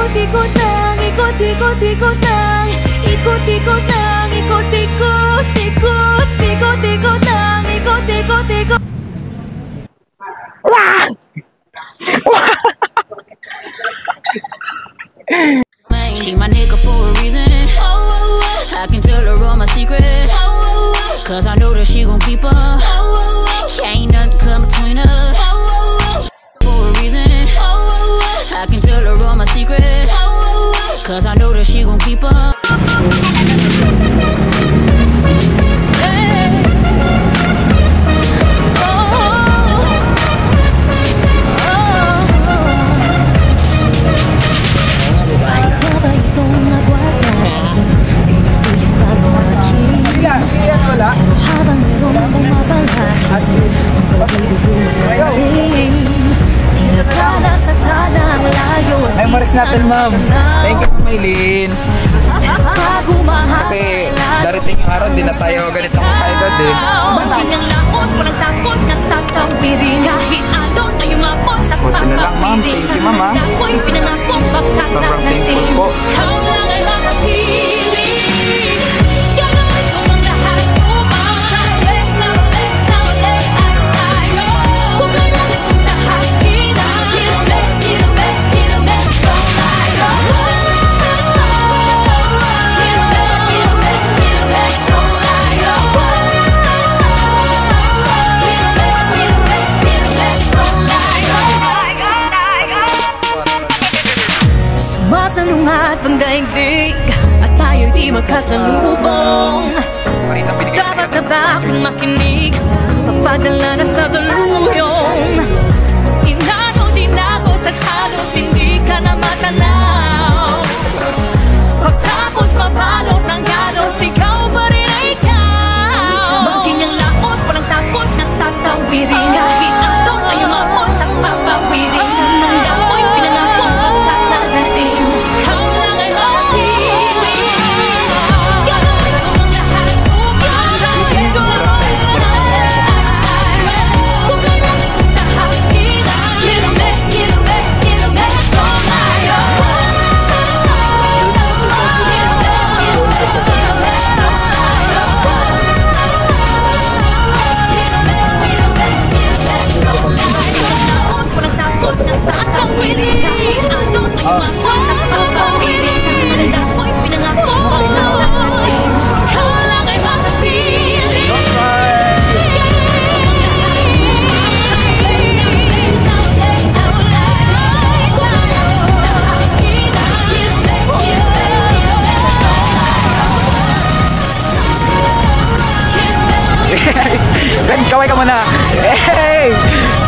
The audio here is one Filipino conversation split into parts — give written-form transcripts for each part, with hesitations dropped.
Ikot-ikot lang, ikot-ikot-ikot lang, ikot-ikot lang, ikot-ikot, ikot, ikot-ikot lang, ikot-ikot-ikot. She my nigga for a reason. I can tell her all my secrets, cause I know that she gon' keep up. Ain't nothing come between us. For a reason, I can tell her all my secrets, cause I know that she gon' keep up. Ay, maris natin, ma'am. Thank you, Maylin. Kasi darating yung araw, di na tayo ganitong kaedad eh. Kanyang laot, walang takot, nagtatawirin. Kahit alon ay umabot sa Buti na lang, ma'am. Thank you, ma'am. ako'y pinangakong Sobrang thankful po. Ikaw lang ay makapiling. Gagawin ko ang lahat upang Saulit, saulit, saulit ay tayo. Kung kailangan kong lahatin ang kilomet, kilomet, kilomet kong layo. Kilomet, kilomet, kilomet kong layo. Kilomet, kilomet, kilomet kong layo. Sumasalungat ang daigdig at tayo'y di magkasalubong. Dapat na ba akong makinig, magpadala na sa daluyong. Inago, dinago sa halos, hindi ka na matanaw. Pagtapos mabalot ng galos, ikaw pa rin ay ikaw. Bangking ang laot, walang takot, nagtatawirin. Kahit alon ay umabot sa papawirin. Sa nang dapoy, pinangakong magkakarating. Ikaw lang ay makiling. Gagawin ko ang lahat upang Saulit, saulit, saulit ay tayo. Kung kailangan kong lahatin ang kilomet, kilomet, kilomet kong layo. Kilomet, kilomet, kilomet kong layo. Kilomet, kilomet, kilomet kong layo. Laot, walang takot, nagtatawirin. Kahit alon ay umabot sa papawirin. Sa nang dapoy, pinangakong magkakarating. Ikaw lang ay makapiling. Ren, kaway ka muna. Hey!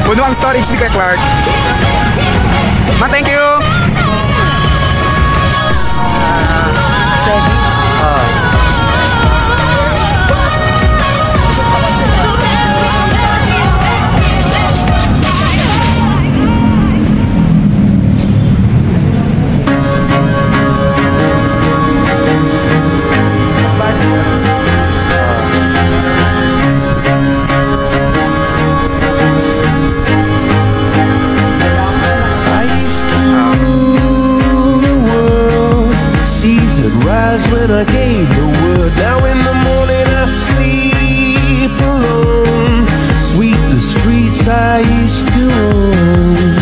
Puno ang storage ni Kuya Clark. Ma, thank you! Rise when I gave the word. Now in the morning I sleep alone. Sweep the streets I used to own.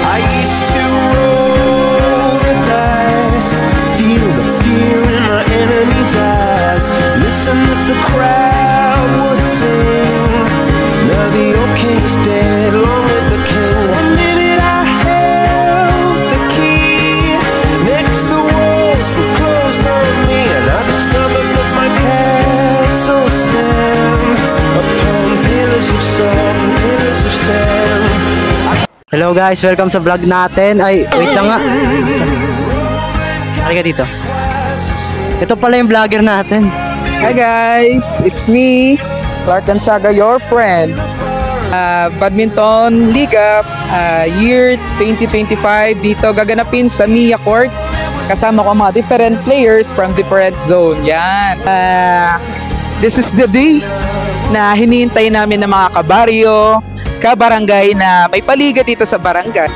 I used to roll the dice, feel the fear in my enemy's eyes. Listen as the crowd would sing. Now the old king is dead, long live the king. One minute I held the key, next the walls were closed on me, and I discovered that my castle stand upon pillars of salt and pillars of sand. Hello guys, welcome sa vlog natin. Ay, wait lang nga. Halika dito. Ito pala yung vlogger natin. Hi guys, it's me, Clark Gansaga, your friend. Badminton Liga year 2025 dito gaganapin sa Mia Court. Kasama ko ang mga different players from different zone. Yan. This is the day na hinihintay namin ng mga kabaryo, kabarangay na may paligid dito sa barangay.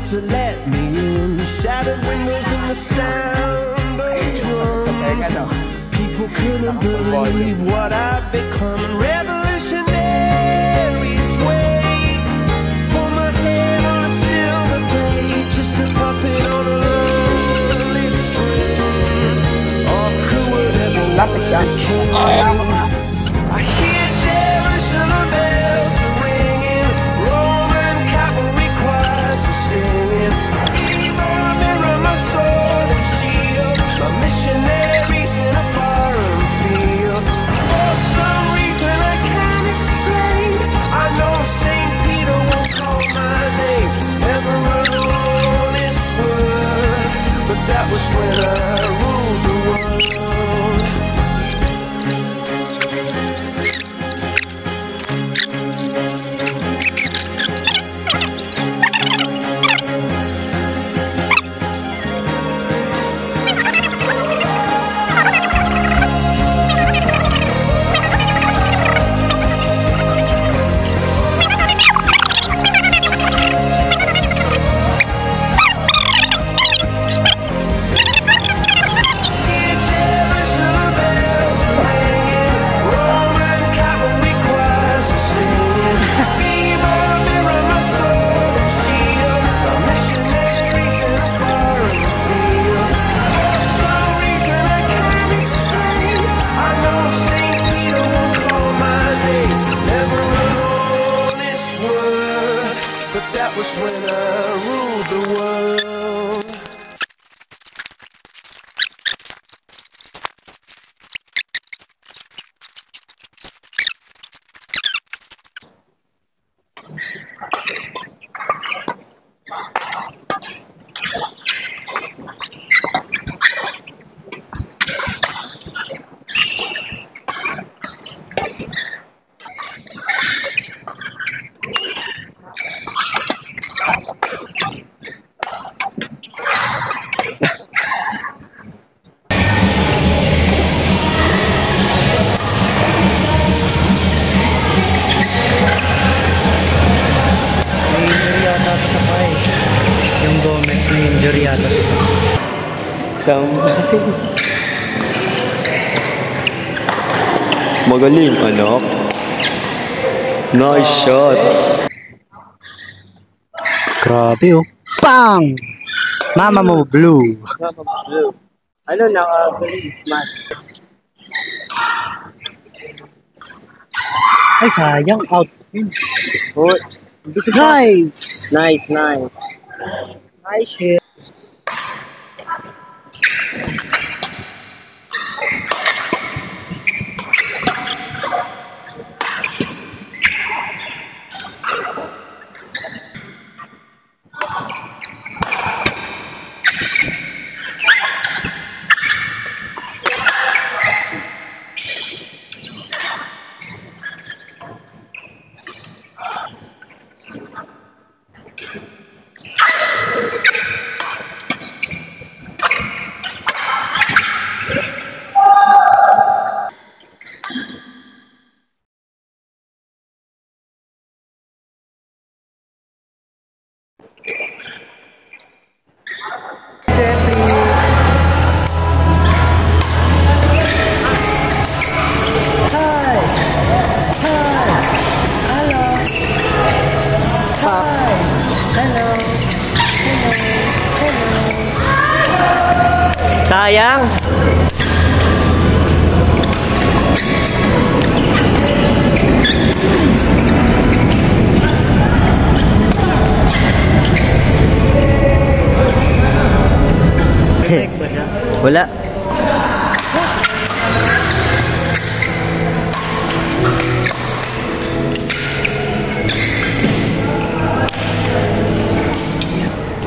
To let me in, shattered windows and the sound of drums. People couldn't believe what I've become. Revolutionaries wait for my head on a silver plate, just a puppet on a lonely string. Oh, who would ever want a king? I hear Jerusalem bells ringing, Roman cavalry choirs are singing. Evil mirror, my sword and shield, my missionaries in a foreign field. For some reason I can't explain, I know Saint Peter won't call my name ever alone this world, but that was when I ruled the world. That was when I ruled the world. Magaling, anak. Nice shot. Grabe oh. Bang! Mama mo blue. Ano na, galing smash. Ay, sayang. Out. Oh, Nice! nice, nice. Nice shit. Sayang. Wala.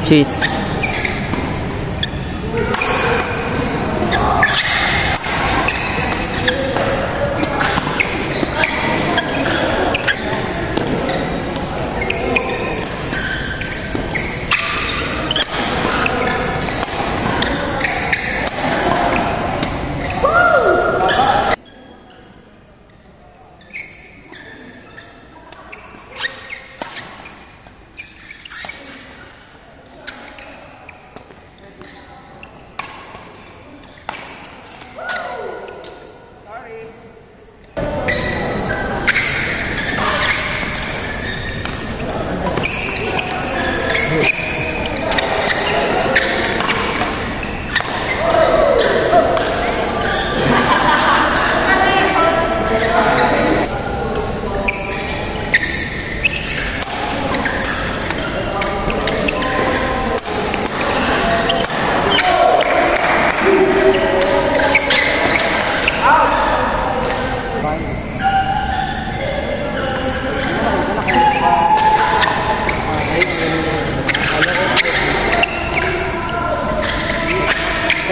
Cheese.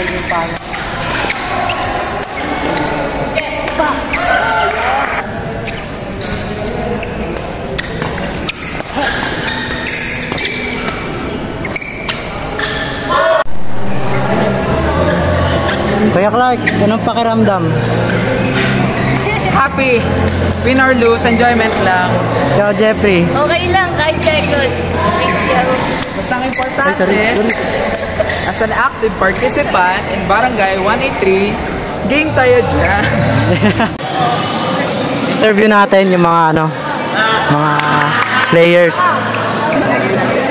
Kuya Clark, anong pakiramdam? Happy. Win or lose, enjoyment lang. Ikaw, Jeffrey. Okay lang, kahit second. Thank you. Basta ang importante, as an active participant in Barangay 183, game tayo dyan. Interview natin yung mga mga players.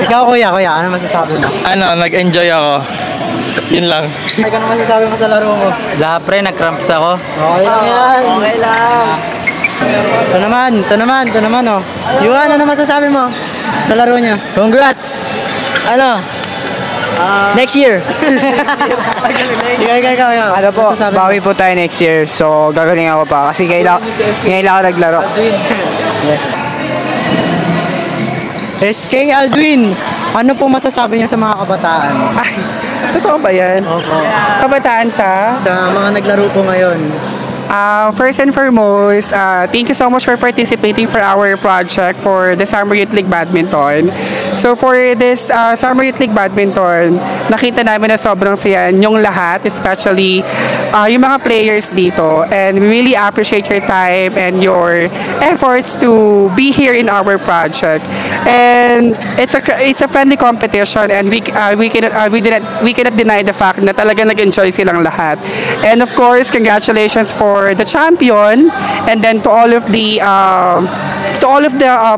Ikaw, kuya, ano masasabi mo? Nag-enjoy ako. Yun lang. Ano masasabi mo sa laro mo? Wala pre, nag-cramps ako. Okay lang yan. Okay lang. Ito naman, oh. Yuan, ano masasabi mo sa laro niya? Congrats! Next year! Ikaw. Ano po, Masasabi mo? bawi po tayo next year. So, gagaling ako pa. Kasi ngayon ako naglaro. Yes. SK Aldwin, ano po masasabi niyo sa mga kabataan? Ay, totoo ba yan? Opo. Kabataan sa? Sa mga naglaro po ngayon. First and foremost, thank you so much for participating for our project for the Summer Youth League Badminton. So for this Summer Youth League Badminton, nakita namin na sobrang saya yung lahat, especially yung mga players dito. And we really appreciate your time and your efforts to be here in our project. And it's a friendly competition, and we cannot deny the fact na talaga nag-enjoy silang lahat. And of course, congratulations for the champion, and then to all of the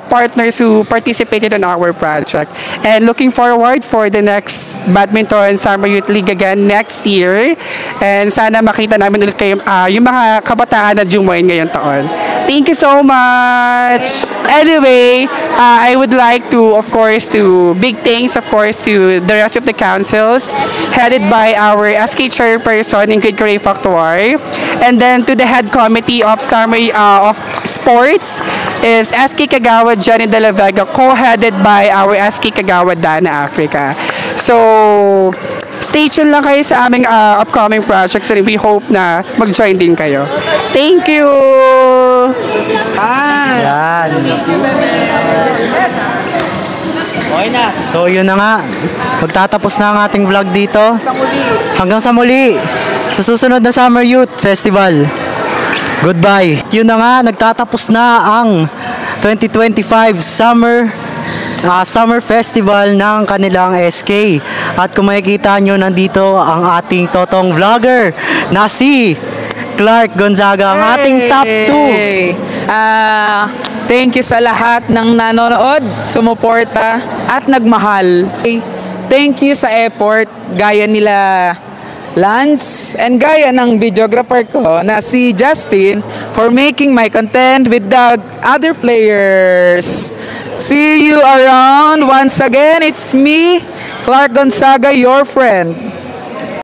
partners who participated in our project. And looking forward for the next Badminton Summer Youth League again next year. And sana makita namin ulit kayo, yung mga kabataan na jumoin ngayong taon. Thank you so much! Anyway, I would like to, of course, to big thanks, of course, to the rest of the councils headed by our SK chairperson, Ingrid Correa Factuar, and then to the head committee of Summer of Sports is SK Kagawa Jenny De La Vega, co-headed by our SK Kagawa Dana Africa. So, stay tuned lang kayo sa aming upcoming projects, and we hope na mag-join din kayo. Thank you! Yan. Okay na. So yun na nga. Magtatapos na ang ating vlog dito. Hanggang sa muli. Sa susunod na Summer Youth Festival. Goodbye. Yun na nga. Nagtatapos na ang 2025 Summer Festival ng kanilang SK. At kung makikita nyo, nandito ang ating totong vlogger na si Clark Gonzaga, ang ating top 2. Thank you sa lahat ng nanonood, sumuporta, at nagmahal. Thank you sa effort, gaya nila Lance, and gaya ng videographer ko na si Justin, for making my content with the other players. See you around. Once again, it's me, Clark Gonzaga, your friend.